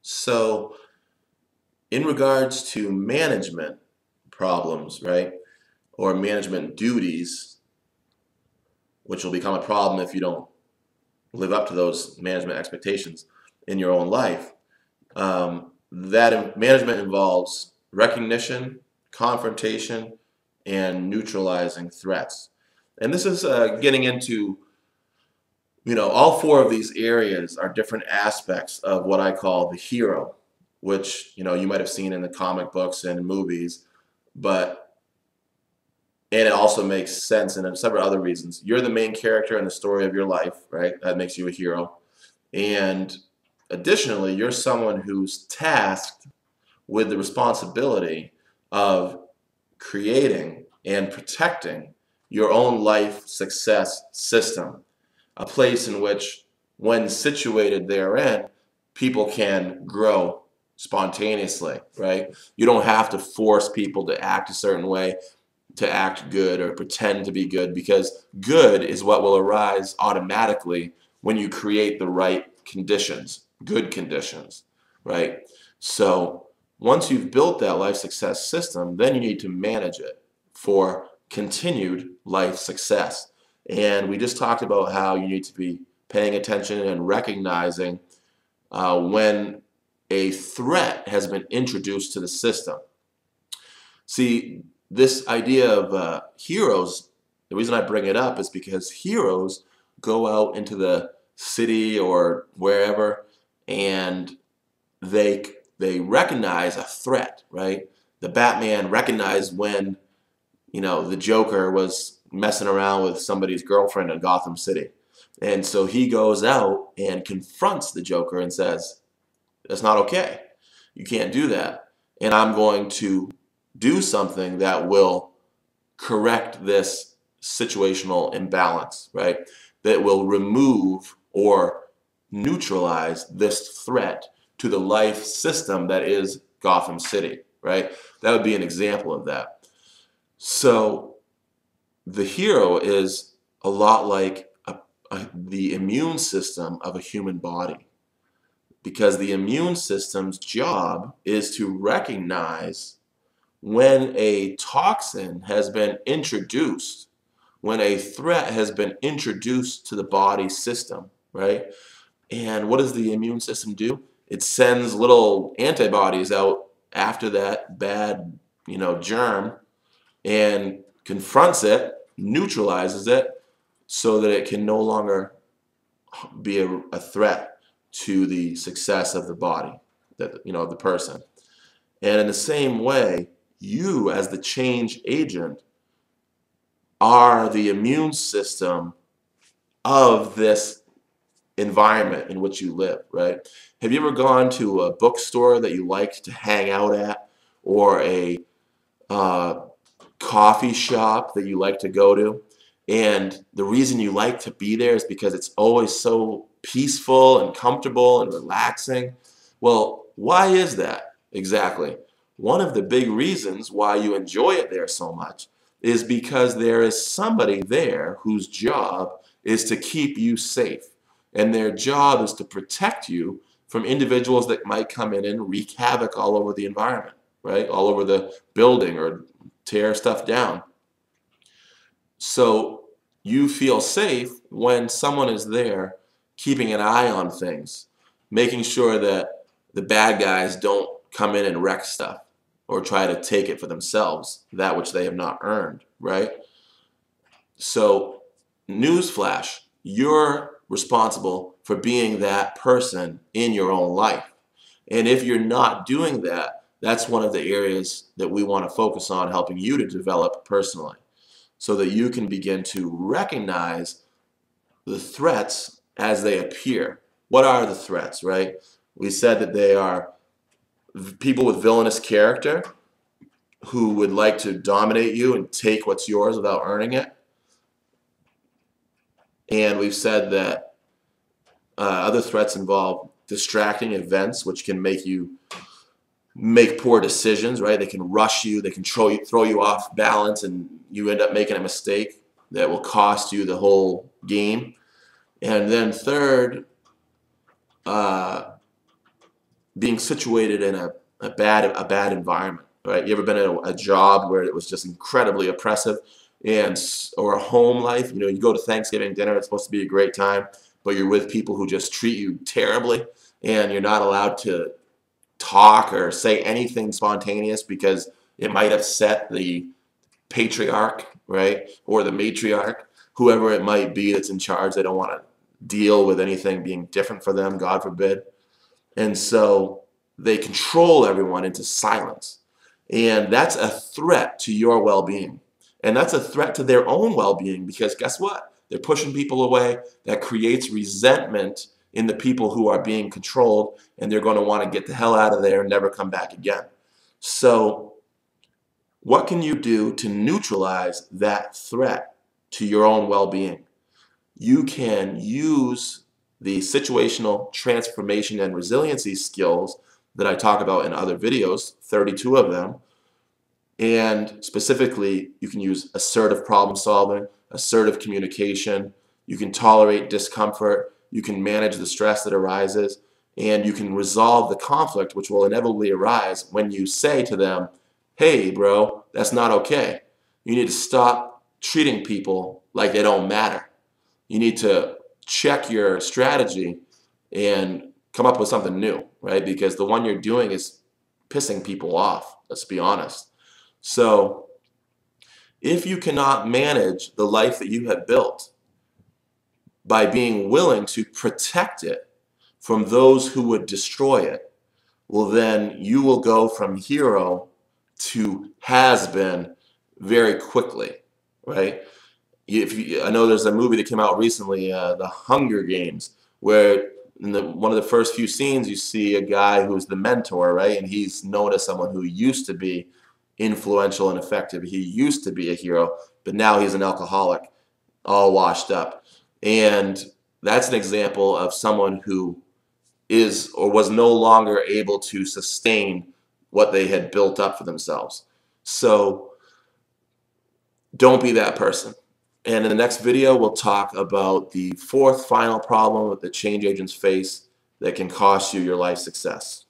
So, in regards to management problems, right, or management duties, which will become a problem if you don't live up to those management expectations in your own life, management involves recognition, confrontation, and neutralizing threats. And this is getting into, all four of these areas are different aspects of what I call the hero, which, you might have seen in the comic books and movies, but, and it also makes sense in several other reasons. You're the main character in the story of your life, right? That makes you a hero. And additionally, you're someone who's tasked with the responsibility of creating and protecting your own life success system, a place in which, when situated therein, people can grow spontaneously, right? You don't have to force people to act a certain way, to act good or pretend to be good, because good is what will arise automatically when you create the right conditions, good conditions, right? So once you've built that life success system, then you need to manage it for continued life success. And we just talked about how you need to be paying attention and recognizing when a threat has been introduced to the system. See, this idea of heroes, the reason I bring it up is because heroes go out into the city or wherever, and they recognize a threat, right? The Batman recognized when, the Joker was messing around with somebody's girlfriend in Gotham City. And so he goes out and confronts the Joker and says, "That's not okay. You can't do that. And I'm going to do something that will correct this situational imbalance, right? That will remove or neutralize this threat to the life system that is Gotham City, right? That would be an example of that. So the hero is a lot like the immune system of a human body, because the immune system's job is to recognize when a toxin has been introduced, when a threat has been introduced to the body system, right? And what does the immune system do? It sends little antibodies out after that bad, germ, and confronts it, neutralizes it, so that it can no longer be a threat to the success of the body, the person. And in the same way, you as the change agent are the immune system of this environment in which you live, right? Have you ever gone to a bookstore that you like to hang out at, or a coffee shop that you like to go to? And the reason you like to be there is because it's always so peaceful and comfortable and relaxing. Well, why is that exactly? One of the big reasons why you enjoy it there so much is because there is somebody there whose job is to keep you safe. And their job is to protect you from individuals that might come in and wreak havoc all over the environment, right? All over the building, or tear stuff down. So you feel safe when someone is there keeping an eye on things, making sure that the bad guys don't come in and wreck stuff or try to take it for themselves, that which they have not earned, right? So, newsflash, you're responsible for being that person in your own life. And if you're not doing that, that's one of the areas that we want to focus on helping you to develop personally, so that you can begin to recognize the threats as they appear. What are the threats, right? We said that they are people with villainous character who would like to dominate you and take what's yours without earning it. And we've said that other threats involve distracting events, which can make you make poor decisions, right? They can rush you, they can throw you off balance, and you end up making a mistake that will cost you the whole game. And then third, being situated in a bad environment, right? You ever been in a job where it was just incredibly oppressive, and or a home life? You know, you go to Thanksgiving dinner, it's supposed to be a great time, but you're with people who just treat you terribly, and you're not allowed to talk or say anything spontaneous because it might upset the patriarch, right? Or the matriarch, whoever it might be that's in charge. They don't want to deal with anything being different for them, God forbid. And so they control everyone into silence. And that's a threat to your well-being. And that's a threat to their own well-being, because guess what? They're pushing people away. That creates resentment in the people who are being controlled, and they're going to want to get the hell out of there and never come back again. So what can you do to neutralize that threat to your own well-being? You can use the situational transformation and resiliency skills that I talk about in other videos, 32 of them. And specifically, you can use assertive problem solving, assertive communication. You can tolerate discomfort. You can manage the stress that arises. And you can resolve the conflict, which will inevitably arise when you say to them, hey, bro, that's not okay. You need to stop treating people like they don't matter. You need to check your strategy and come up with something new, right? Because the one you're doing is pissing people off, let's be honest. So if you cannot manage the life that you have built by being willing to protect it from those who would destroy it, well, then you will go from hero to has been very quickly, right? I know there's a movie that came out recently, The Hunger Games, where in one of the first few scenes you see a guy who's the mentor, right? And he's known as someone who used to be influential and effective. He used to be a hero, but now he's an alcoholic, all washed up. And that's an example of someone who is or was no longer able to sustain what they had built up for themselves. So don't be that person. And in the next video, we'll talk about the fourth final problem that change agents face that can cost you your life success.